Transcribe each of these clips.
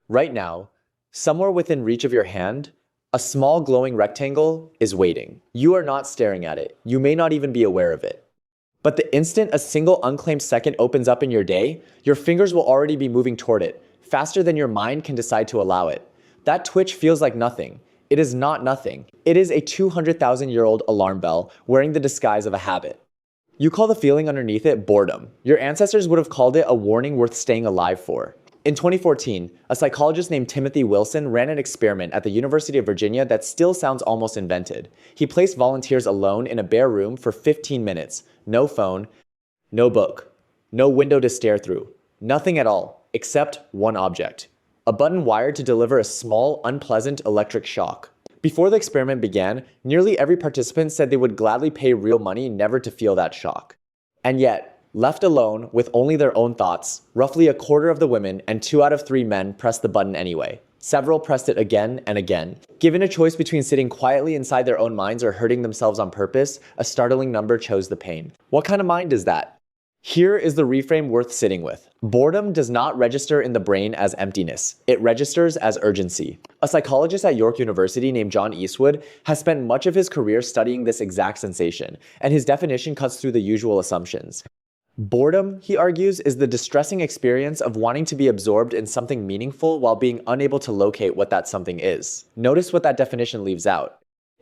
Right now, somewhere within reach of your hand, a small glowing rectangle is waiting. You are not staring at it. You may not even be aware of it. But the instant a single unclaimed second opens up in your day, your fingers will already be moving toward it, faster than your mind can decide to allow it. That twitch feels like nothing. It is not nothing. It is a 200,000-year-old alarm bell wearing the disguise of a habit. You call the feeling underneath it boredom. Your ancestors would have called it a warning worth staying alive for. In 2014, a psychologist named Timothy Wilson ran an experiment at the University of Virginia that still sounds almost invented. He placed volunteers alone in a bare room for 15 minutes. No phone, no book, no window to stare through. Nothing at all, except one object. A button wired to deliver a small, unpleasant electric shock. Before the experiment began, nearly every participant said they would gladly pay real money never to feel that shock. And yet, left alone with only their own thoughts, roughly a quarter of the women and 2 out of 3 men pressed the button anyway. Several pressed it again and again. Given a choice between sitting quietly inside their own minds or hurting themselves on purpose, a startling number chose the pain. What kind of mind is that? Here is the reframe worth sitting with. Boredom does not register in the brain as emptiness. It registers as urgency. A psychologist at York University named John Eastwood has spent much of his career studying this exact sensation, and his definition cuts through the usual assumptions. Boredom, he argues, is the distressing experience of wanting to be absorbed in something meaningful while being unable to locate what that something is. Notice what that definition leaves out.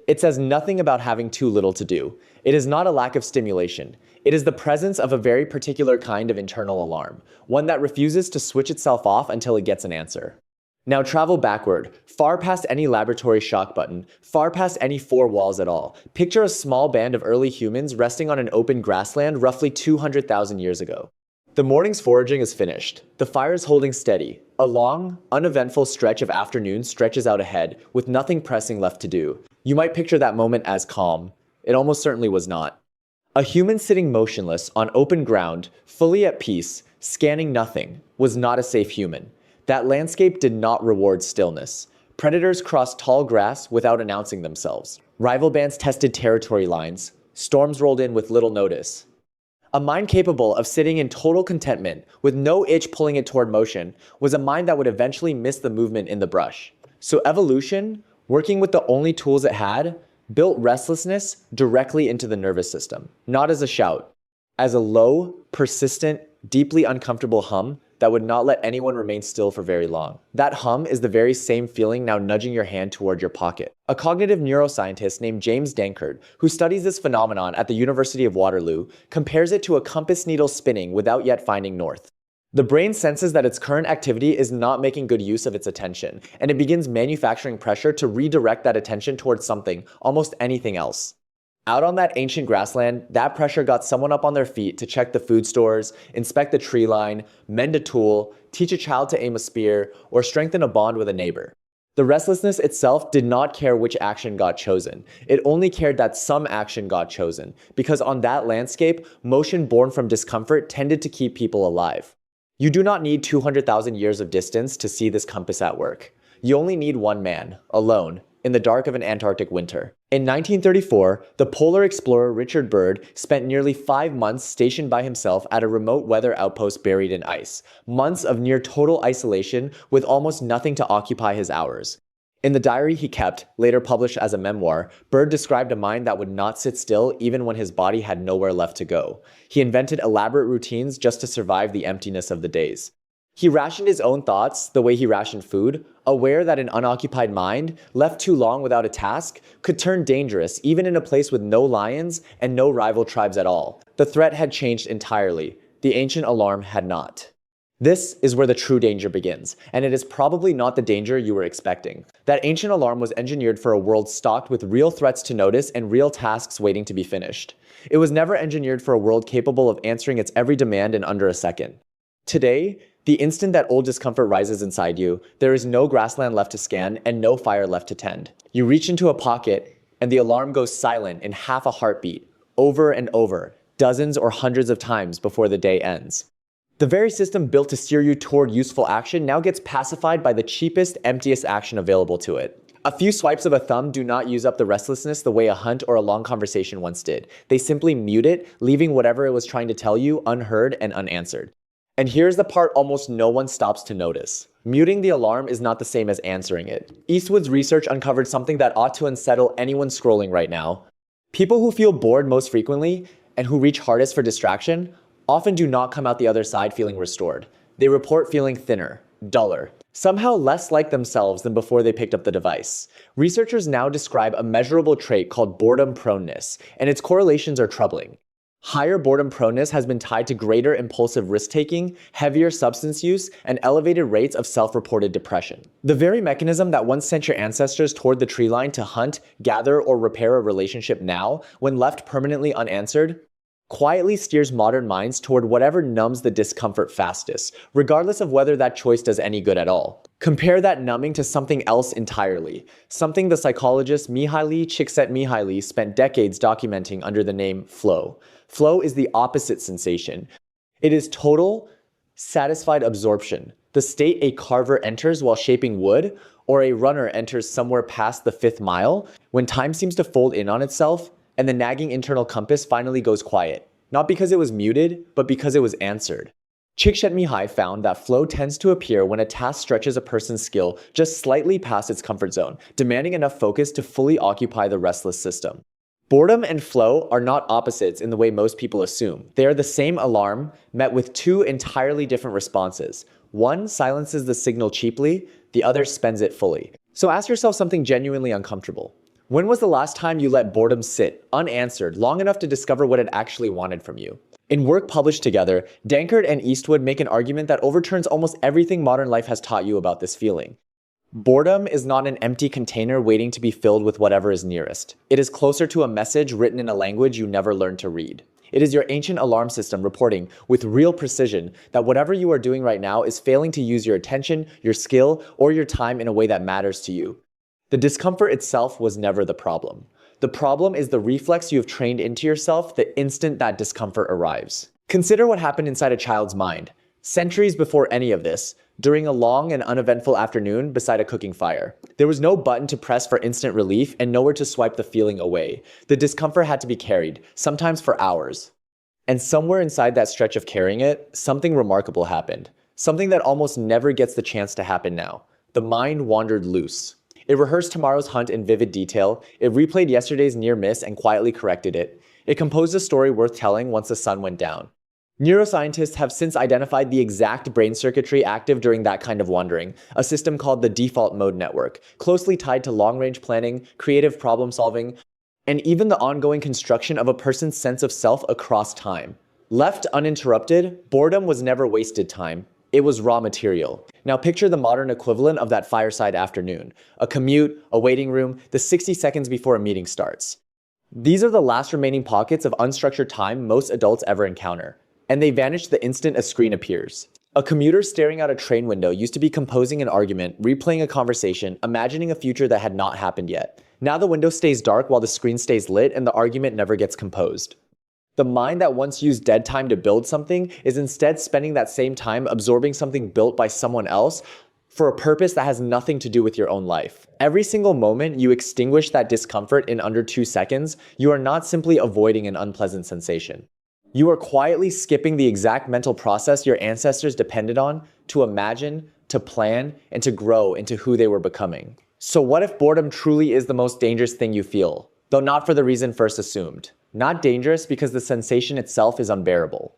It says nothing about having too little to do. It is not a lack of stimulation. It is the presence of a very particular kind of internal alarm, one that refuses to switch itself off until it gets an answer. Now travel backward, far past any laboratory shock button, far past any 4 walls at all. Picture a small band of early humans resting on an open grassland roughly 200,000 years ago. The morning's foraging is finished. The fire is holding steady. A long, uneventful stretch of afternoon stretches out ahead, with nothing pressing left to do. You might picture that moment as calm. It almost certainly was not. A human sitting motionless on open ground, fully at peace, scanning nothing, was not a safe human. That landscape did not reward stillness. Predators crossed tall grass without announcing themselves. Rival bands tested territory lines. Storms rolled in with little notice. A mind capable of sitting in total contentment, with no itch pulling it toward motion, was a mind that would eventually miss the movement in the brush. So evolution, working with the only tools it had, built restlessness directly into the nervous system. Not as a shout, as a low, persistent, deeply uncomfortable hum that would not let anyone remain still for very long. That hum is the very same feeling now nudging your hand toward your pocket. A cognitive neuroscientist named James Dankert, who studies this phenomenon at the University of Waterloo, compares it to a compass needle spinning without yet finding north. The brain senses that its current activity is not making good use of its attention, and it begins manufacturing pressure to redirect that attention towards something, almost anything else. Out on that ancient grassland, that pressure got someone up on their feet to check the food stores, inspect the tree line, mend a tool, teach a child to aim a spear, or strengthen a bond with a neighbor. The restlessness itself did not care which action got chosen. It only cared that some action got chosen, because on that landscape, motion born from discomfort tended to keep people alive. You do not need 200,000 years of distance to see this compass at work. You only need one man, alone, in the dark of an Antarctic winter. In 1934, the polar explorer Richard Byrd spent nearly 5 months stationed by himself at a remote weather outpost buried in ice. Months of near total isolation with almost nothing to occupy his hours. In the diary he kept, later published as a memoir, Byrd described a mind that would not sit still even when his body had nowhere left to go. He invented elaborate routines just to survive the emptiness of the days. He rationed his own thoughts the way he rationed food, aware that an unoccupied mind, left too long without a task, could turn dangerous even in a place with no lions and no rival tribes at all. The threat had changed entirely. The ancient alarm had not. This is where the true danger begins, and it is probably not the danger you were expecting. That ancient alarm was engineered for a world stocked with real threats to notice and real tasks waiting to be finished. It was never engineered for a world capable of answering its every demand in under a second. Today, the instant that old discomfort rises inside you, there is no grassland left to scan and no fire left to tend. You reach into a pocket, and the alarm goes silent in half a heartbeat, over and over, dozens or hundreds of times before the day ends. The very system built to steer you toward useful action now gets pacified by the cheapest, emptiest action available to it. A few swipes of a thumb do not use up the restlessness the way a hunt or a long conversation once did. They simply mute it, leaving whatever it was trying to tell you unheard and unanswered. And here's the part almost no one stops to notice. Muting the alarm is not the same as answering it. Eastwood's research uncovered something that ought to unsettle anyone scrolling right now. People who feel bored most frequently and who reach hardest for distraction often do not come out the other side feeling restored. They report feeling thinner, duller, somehow less like themselves than before they picked up the device. Researchers now describe a measurable trait called boredom proneness, and its correlations are troubling. Higher boredom proneness has been tied to greater impulsive risk-taking, heavier substance use, and elevated rates of self-reported depression. The very mechanism that once sent your ancestors toward the tree line to hunt, gather, or repair a relationship now, when left permanently unanswered, quietly steers modern minds toward whatever numbs the discomfort fastest, regardless of whether that choice does any good at all. Compare that numbing to something else entirely, something the psychologist Mihaly Csikszentmihalyi spent decades documenting under the name flow. Flow is the opposite sensation. It is total, satisfied absorption, the state a carver enters while shaping wood, or a runner enters somewhere past the 5th mile, when time seems to fold in on itself, and the nagging internal compass finally goes quiet, not because it was muted, but because it was answered. Csikszentmihalyi found that flow tends to appear when a task stretches a person's skill just slightly past its comfort zone, demanding enough focus to fully occupy the restless system. Boredom and flow are not opposites in the way most people assume. They are the same alarm, met with two entirely different responses. One silences the signal cheaply, the other spends it fully. So ask yourself something genuinely uncomfortable. When was the last time you let boredom sit, unanswered, long enough to discover what it actually wanted from you? In work published together, Dankert and Eastwood make an argument that overturns almost everything modern life has taught you about this feeling. Boredom is not an empty container waiting to be filled with whatever is nearest. It is closer to a message written in a language you never learned to read. It is your ancient alarm system reporting with real precision that whatever you are doing right now is failing to use your attention, your skill, or your time in a way that matters to you. The discomfort itself was never the problem. The problem is the reflex you have trained into yourself the instant that discomfort arrives. Consider what happened inside a child's mind. Centuries before any of this, during a long and uneventful afternoon beside a cooking fire. There was no button to press for instant relief and nowhere to swipe the feeling away. The discomfort had to be carried, sometimes for hours. And somewhere inside that stretch of carrying it, something remarkable happened. Something that almost never gets the chance to happen now. The mind wandered loose. It rehearsed tomorrow's hunt in vivid detail, it replayed yesterday's near miss and quietly corrected it. It composed a story worth telling once the sun went down. Neuroscientists have since identified the exact brain circuitry active during that kind of wandering, a system called the default mode network, closely tied to long-range planning, creative problem-solving, and even the ongoing construction of a person's sense of self across time. Left uninterrupted, boredom was never wasted time. It was raw material. Now picture the modern equivalent of that fireside afternoon. A commute, a waiting room, the 60 seconds before a meeting starts. These are the last remaining pockets of unstructured time most adults ever encounter. And they vanish the instant a screen appears. A commuter staring out a train window used to be composing an argument, replaying a conversation, imagining a future that had not happened yet. Now the window stays dark while the screen stays lit and the argument never gets composed. The mind that once used dead time to build something is instead spending that same time absorbing something built by someone else for a purpose that has nothing to do with your own life. Every single moment you extinguish that discomfort in under 2 seconds, you are not simply avoiding an unpleasant sensation. You are quietly skipping the exact mental process your ancestors depended on to imagine, to plan, and to grow into who they were becoming. So what if boredom truly is the most dangerous thing you feel? Though not for the reason first assumed. Not dangerous because the sensation itself is unbearable.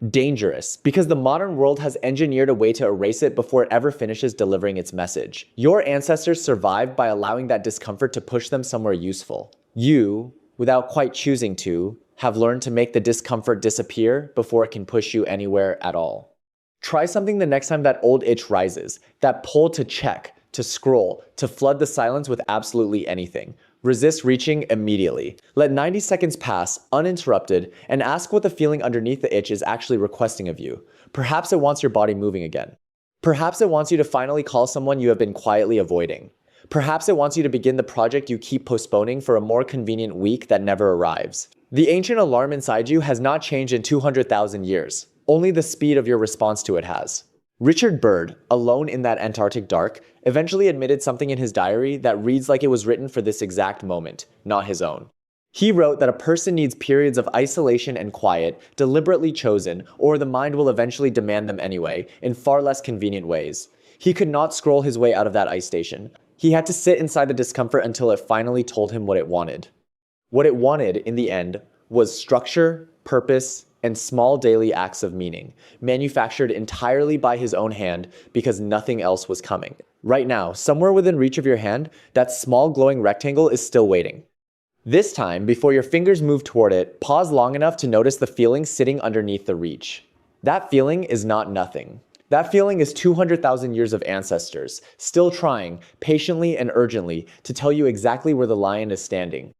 Dangerous because the modern world has engineered a way to erase it before it ever finishes delivering its message. Your ancestors survived by allowing that discomfort to push them somewhere useful. You, without quite choosing to, have learned to make the discomfort disappear before it can push you anywhere at all. Try something the next time that old itch rises, that pull to check, to scroll, to flood the silence with absolutely anything. Resist reaching immediately. Let 90 seconds pass, uninterrupted, and ask what the feeling underneath the itch is actually requesting of you. Perhaps it wants your body moving again. Perhaps it wants you to finally call someone you have been quietly avoiding. Perhaps it wants you to begin the project you keep postponing for a more convenient week that never arrives. The ancient alarm inside you has not changed in 200,000 years. Only the speed of your response to it has. Richard Byrd, alone in that Antarctic dark, eventually admitted something in his diary that reads like it was written for this exact moment, not his own. He wrote that a person needs periods of isolation and quiet, deliberately chosen, or the mind will eventually demand them anyway, in far less convenient ways. He could not scroll his way out of that ice station. He had to sit inside the discomfort until it finally told him what it wanted. What it wanted, in the end, was structure, purpose, and small daily acts of meaning, manufactured entirely by his own hand because nothing else was coming. Right now, somewhere within reach of your hand, that small glowing rectangle is still waiting. This time, before your fingers move toward it, pause long enough to notice the feeling sitting underneath the reach. That feeling is not nothing. That feeling is 200,000 years of ancestors, still trying, patiently and urgently, to tell you exactly where the lion is standing.